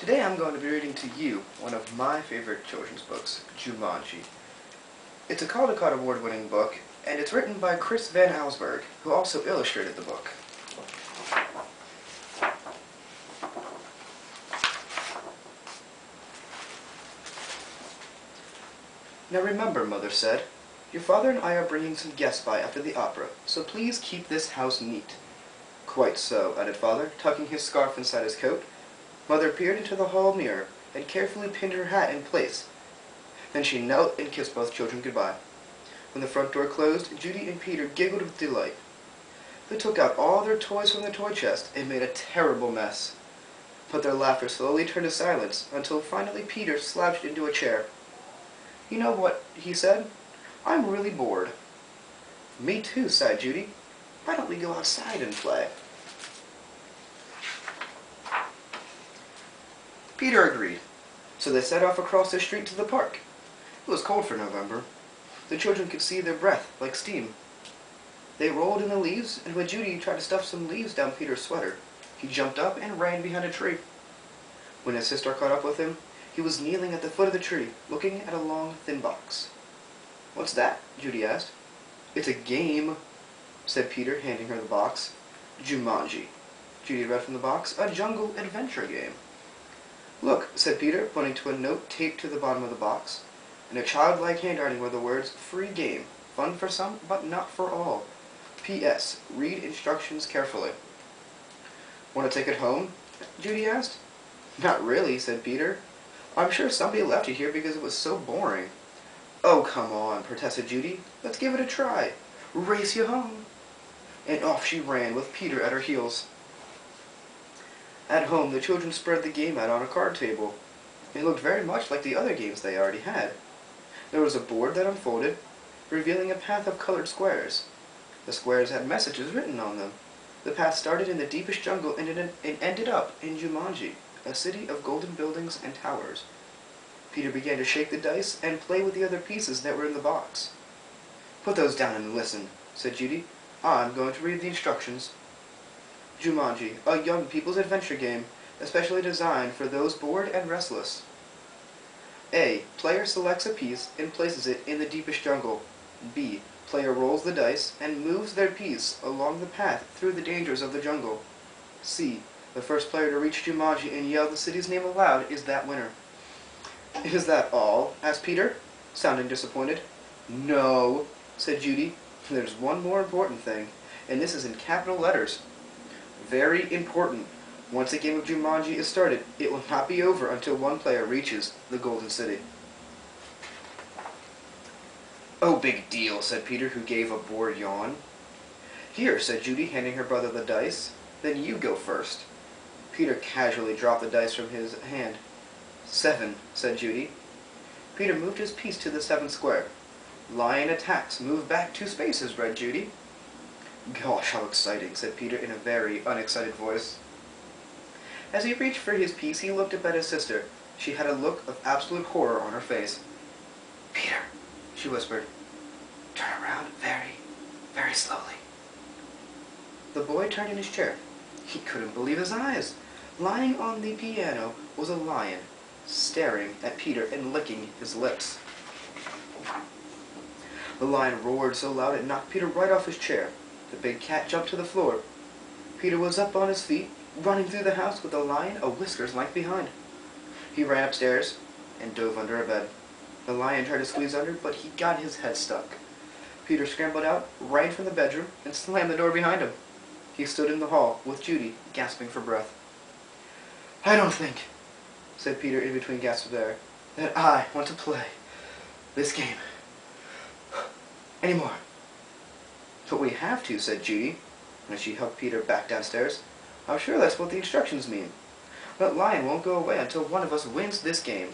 Today I'm going to be reading to you one of my favorite children's books, Jumanji. It's a Caldecott Award-winning book, and it's written by Chris Van Allsburg, who also illustrated the book. Now remember, Mother said, your father and I are bringing some guests by after the opera, so please keep this house neat. Quite so, added Father, tucking his scarf inside his coat. Mother peered into the hall mirror and carefully pinned her hat in place. Then she knelt and kissed both children goodbye. When the front door closed, Judy and Peter giggled with delight. They took out all their toys from the toy chest and made a terrible mess. But their laughter slowly turned to silence until finally Peter slouched into a chair. You know what, he said, I'm really bored. Me too, sighed Judy. Why don't we go outside and play? Peter agreed, so they set off across the street to the park. It was cold for November. The children could see their breath like steam. They rolled in the leaves, and when Judy tried to stuff some leaves down Peter's sweater, he jumped up and ran behind a tree. When his sister caught up with him, he was kneeling at the foot of the tree, looking at a long, thin box. What's that? Judy asked. It's a game, said Peter, handing her the box. Jumanji. Judy read from the box, a jungle adventure game. Look, said Peter, pointing to a note taped to the bottom of the box. In a childlike handwriting were the words, free game, fun for some, but not for all. P.S. Read instructions carefully. Want to take it home? Judy asked. Not really, said Peter. I'm sure somebody left it here because it was so boring. Oh, come on, protested Judy. Let's give it a try. Race you home. And off she ran with Peter at her heels. At home, the children spread the game out on a card table. It looked very much like the other games they already had. There was a board that unfolded, revealing a path of colored squares. The squares had messages written on them. The path started in the deepest jungle and ended up in Jumanji, a city of golden buildings and towers. Peter began to shake the dice and play with the other pieces that were in the box. Put those down and listen, said Judy. I'm going to read the instructions. Jumanji, a young people's adventure game, especially designed for those bored and restless. A. Player selects a piece and places it in the deepest jungle. B. Player rolls the dice and moves their piece along the path through the dangers of the jungle. C. The first player to reach Jumanji and yell the city's name aloud is that winner. Is that all? Asked Peter, sounding disappointed. No, said Judy. There's one more important thing, and this is in capital letters. Very important. Once a game of Jumanji is started, it will not be over until one player reaches the Golden City. Oh, big deal, said Peter, who gave a bored yawn. Here, said Judy, handing her brother the dice. Then you go first. Peter casually dropped the dice from his hand. 7, said Judy. Peter moved his piece to the 7th square. Lion attacks. Move back 2 spaces, read Judy. Gosh, how exciting, said Peter in a very unexcited voice. As he reached for his piece, he looked up at his sister. She had a look of absolute horror on her face. Peter, she whispered, turn around very, very slowly. The boy turned in his chair. He couldn't believe his eyes. Lying on the piano was a lion, staring at Peter and licking his lips. The lion roared so loud it knocked Peter right off his chair. The big cat jumped to the floor. Peter was up on his feet, running through the house with the lion a whisker's length behind. He ran upstairs and dove under a bed. The lion tried to squeeze under, but he got his head stuck. Peter scrambled out, ran from the bedroom, and slammed the door behind him. He stood in the hall with Judy, gasping for breath. I don't think, said Peter in between gasps of air, that I want to play this game anymore. But we have to, said Judy, as she helped Peter back downstairs. I'm sure that's what the instructions mean. That lion won't go away until one of us wins this game.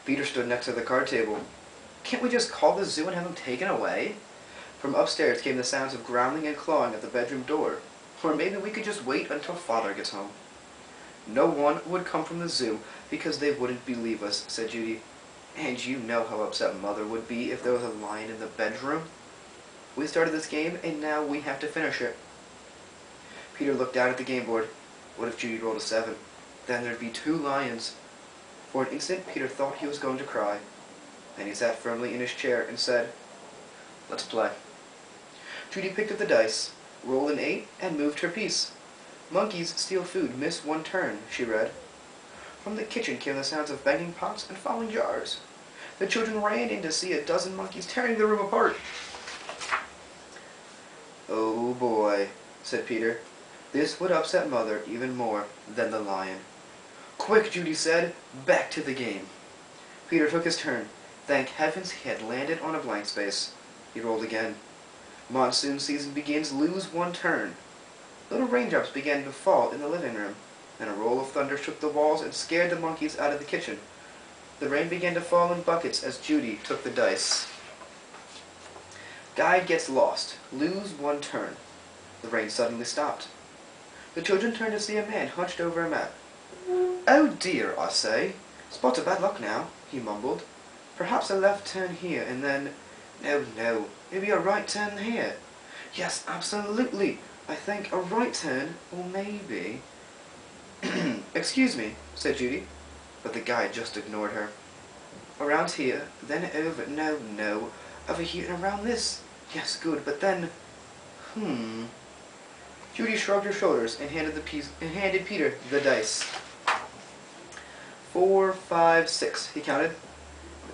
Peter stood next to the card table. Can't we just call the zoo and have him taken away? From upstairs came the sounds of growling and clawing at the bedroom door. Or maybe we could just wait until Father gets home. No one would come from the zoo because they wouldn't believe us, said Judy. And you know how upset Mother would be if there was a lion in the bedroom. We started this game, and now we have to finish it. Peter looked down at the game board. What if Judy rolled a 7? Then there'd be 2 lions. For an instant, Peter thought he was going to cry. Then he sat firmly in his chair and said, "Let's play." Judy picked up the dice, rolled an 8, and moved her piece. "Monkeys steal food, miss 1 turn," she read. From the kitchen came the sounds of banging pots and falling jars. The children ran in to see a dozen monkeys tearing the room apart. "Oh boy," said Peter. This would upset Mother even more than the lion. "Quick," Judy said. "Back to the game." Peter took his turn. Thank heavens he had landed on a blank space. He rolled again. Monsoon season begins, lose 1 turn. Little raindrops began to fall in the living room. Then a roll of thunder shook the walls and scared the monkeys out of the kitchen. The rain began to fall in buckets as Judy took the dice. Guide gets lost. Lose 1 turn. The rain suddenly stopped. The children turned to see a man hunched over a map. "Oh dear, I say. Spot of bad luck now," he mumbled. "Perhaps a left turn here, and then... No, maybe a right turn here. Yes, absolutely. I think a right turn, or maybe..." "Excuse me," said Judy, but the guide just ignored her. "Around here, then over... No, over here and around this. Yes, good, but then... Judy shrugged her shoulders and handed Peter the dice. 4, 5, 6, he counted.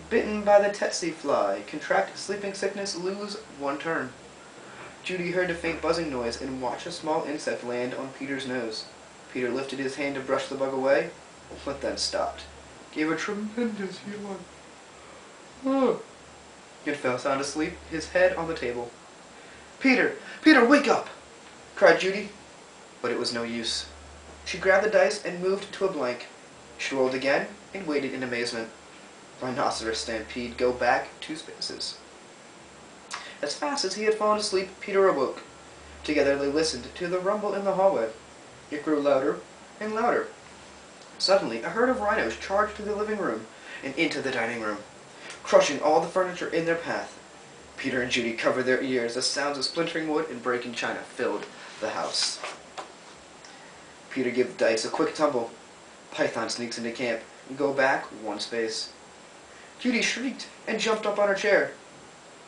"Bitten by the tsetse fly. Contract sleeping sickness. Lose 1 turn." Judy heard a faint buzzing noise and watched a small insect land on Peter's nose. Peter lifted his hand to brush the bug away, but then stopped. Gave a tremendous yawn. And fell sound asleep, his head on the table. Peter, wake up!" cried Judy. But it was no use. She grabbed the dice and moved to a blank. She rolled again and waited in amazement. Rhinoceros stampede, go back 2 spaces. As fast as he had fallen asleep, Peter awoke. Together they listened to the rumble in the hallway. It grew louder and louder. Suddenly, a herd of rhinos charged through the living room and into the dining room, crushing all the furniture in their path. Peter and Judy covered their ears as sounds of splintering wood and breaking china filled the house. Peter gave the dice a quick tumble. Python sneaks into camp and go back 1 space. Judy shrieked and jumped up on her chair.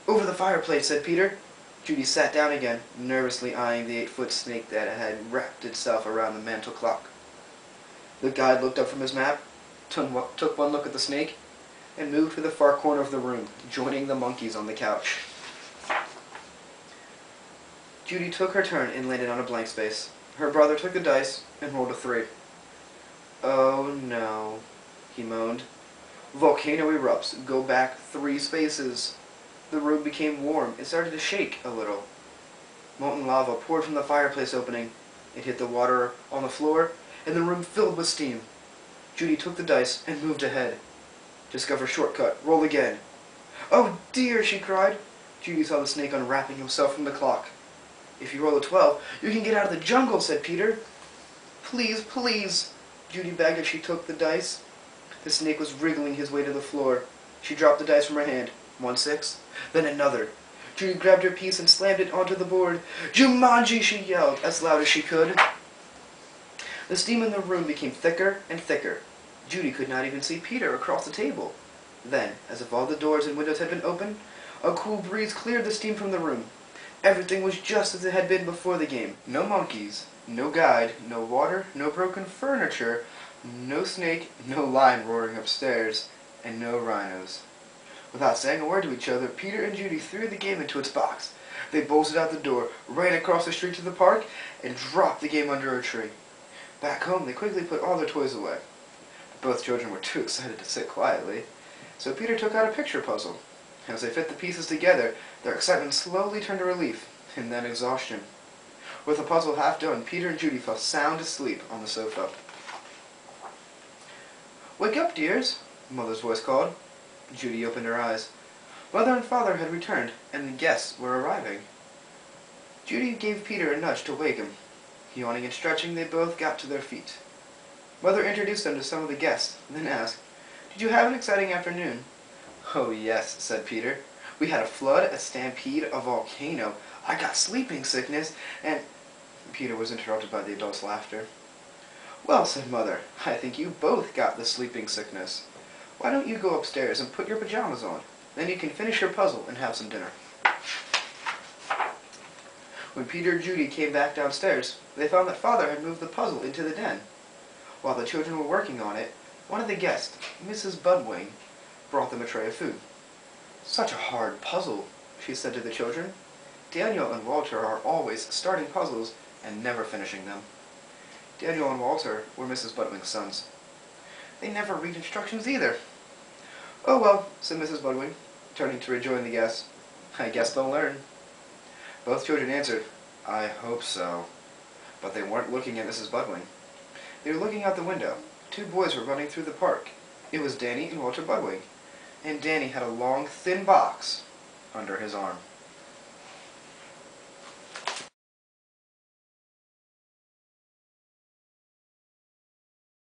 "Over the fireplace," said Peter. Judy sat down again, nervously eyeing the 8-foot snake that had wrapped itself around the mantel clock. The guide looked up from his map, took 1 look at the snake, and moved to the far corner of the room, joining the monkeys on the couch. Judy took her turn and landed on a blank space. Her brother took the dice and rolled a 3. "Oh no," he moaned. "Volcano erupts. Go back 3 spaces." The room became warm and started to shake a little. Molten lava poured from the fireplace opening. It hit the water on the floor, and the room filled with steam. Judy took the dice and moved ahead. Discover shortcut. Roll again. "Oh dear," she cried. Judy saw the snake unwrapping himself from the clock. "If you roll a 12, you can get out of the jungle," said Peter. Please," Judy begged as she took the dice. The snake was wriggling his way to the floor. She dropped the dice from her hand. 1 6, then another. Judy grabbed her piece and slammed it onto the board. "Jumanji!" she yelled, as loud as she could. The steam in the room became thicker and thicker. Judy could not even see Peter across the table. Then, as if all the doors and windows had been opened, a cool breeze cleared the steam from the room. Everything was just as it had been before the game. No monkeys, no guide, no water, no broken furniture, no snake, no lion roaring upstairs, and no rhinos. Without saying a word to each other, Peter and Judy threw the game into its box. They bolted out the door, ran across the street to the park, and dropped the game under a tree. Back home, they quickly put all their toys away. Both children were too excited to sit quietly, so Peter took out a picture puzzle. As they fit the pieces together, their excitement slowly turned to relief, and then exhaustion. With the puzzle half done, Peter and Judy fell sound asleep on the sofa. "Wake up, dears," Mother's voice called. Judy opened her eyes. Mother and Father had returned, and the guests were arriving. Judy gave Peter a nudge to wake him. Yawning and stretching, they both got to their feet. Mother introduced them to some of the guests, then asked, "Did you have an exciting afternoon?" "Oh yes," said Peter. "We had a flood, a stampede, a volcano. I got sleeping sickness, and..." Peter was interrupted by the adults' laughter. "Well," said Mother, "I think you both got the sleeping sickness. Why don't you go upstairs and put your pajamas on? Then you can finish your puzzle and have some dinner." When Peter and Judy came back downstairs, they found that Father had moved the puzzle into the den. While the children were working on it, one of the guests, Mrs. Budwing, brought them a tray of food. "Such a hard puzzle," she said to the children. "Daniel and Walter are always starting puzzles and never finishing them." Daniel and Walter were Mrs. Budwing's sons. "They never read instructions either." "Oh well," said Mrs. Budwing, turning to rejoin the guests. "I guess they'll learn." Both children answered, "I hope so." But they weren't looking at Mrs. Budwing. They were looking out the window. Two boys were running through the park. It was Danny and Walter Budwing, and Danny had a long, thin box under his arm.